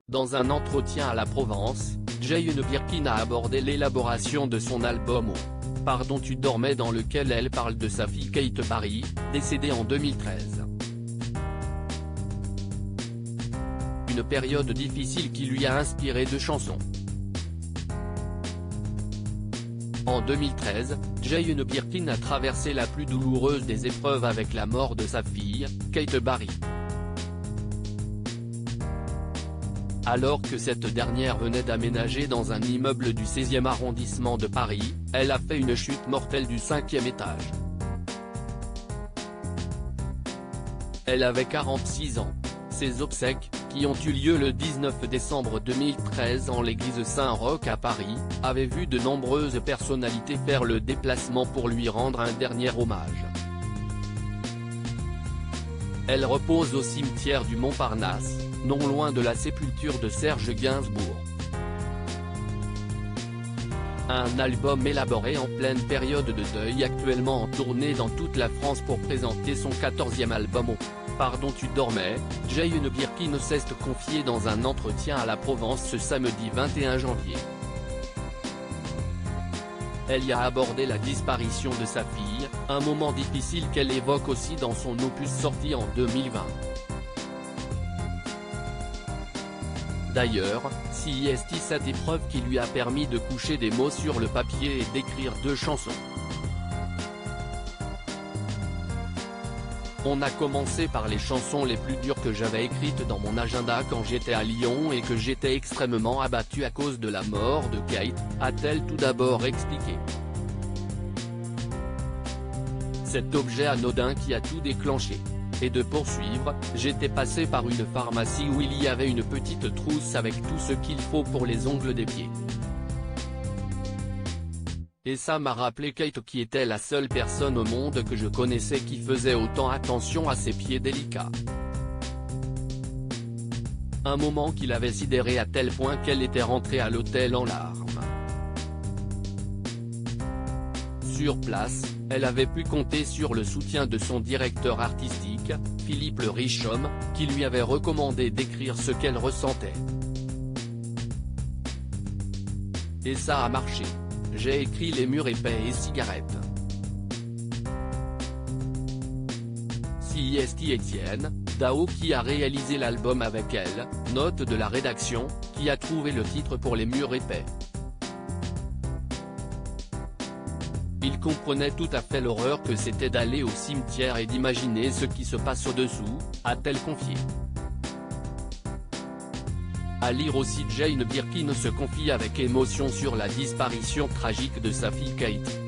Dans un entretien à la Provence, Jane Birkin a abordé l'élaboration de son album « Pardon tu dormais » dans lequel elle parle de sa fille Kate Barry, décédée en 2013. Une période difficile qui lui a inspiré deux chansons. En 2013, Jane Birkin a traversé la plus douloureuse des épreuves avec la mort de sa fille, Kate Barry. Alors que cette dernière venait d'aménager dans un immeuble du 16e arrondissement de Paris, elle a fait une chute mortelle du 5e étage. Elle avait 46 ans. Ses obsèques, qui ont eu lieu le 19 décembre 2013 en l'église Saint-Roch à Paris, avaient vu de nombreuses personnalités faire le déplacement pour lui rendre un dernier hommage. Elle repose au cimetière du Montparnasse, non loin de la sépulture de Serge Gainsbourg. Un album élaboré en pleine période de deuil, actuellement en tournée dans toute la France pour présenter son 14e album « Pardon tu dormais », Jane Birkin s'est confiée dans un entretien à la Provence ce samedi 21 janvier. Elle y a abordé la disparition de sa fille, un moment difficile qu'elle évoque aussi dans son opus sorti en 2020. D'ailleurs, c'est cette épreuve qui lui a permis de coucher des mots sur le papier et d'écrire deux chansons. On a commencé par les chansons les plus dures que j'avais écrites dans mon agenda quand j'étais à Lyon et que j'étais extrêmement abattue à cause de la mort de Kate, a-t-elle tout d'abord expliqué. Cet objet anodin qui a tout déclenché. Et de poursuivre, j'étais passé par une pharmacie où il y avait une petite trousse avec tout ce qu'il faut pour les ongles des pieds. Et ça m'a rappelé Kate qui était la seule personne au monde que je connaissais qui faisait autant attention à ses pieds délicats. Un moment qui l'avait sidérée à tel point qu'elle était rentrée à l'hôtel en larmes. Sur place, elle avait pu compter sur le soutien de son directeur artistique, Philippe Le Richomme, qui lui avait recommandé d'écrire ce qu'elle ressentait. Et ça a marché. J'ai écrit Les murs épais et cigarettes. Étienne Dao qui a réalisé l'album avec elle, note de la rédaction, qui a trouvé le titre pour Les murs épais. Il comprenait tout à fait l'horreur que c'était d'aller au cimetière et d'imaginer ce qui se passe au-dessous, a-t-elle confié. À lire aussi, Jane Birkin se confie avec émotion sur la disparition tragique de sa fille Kate.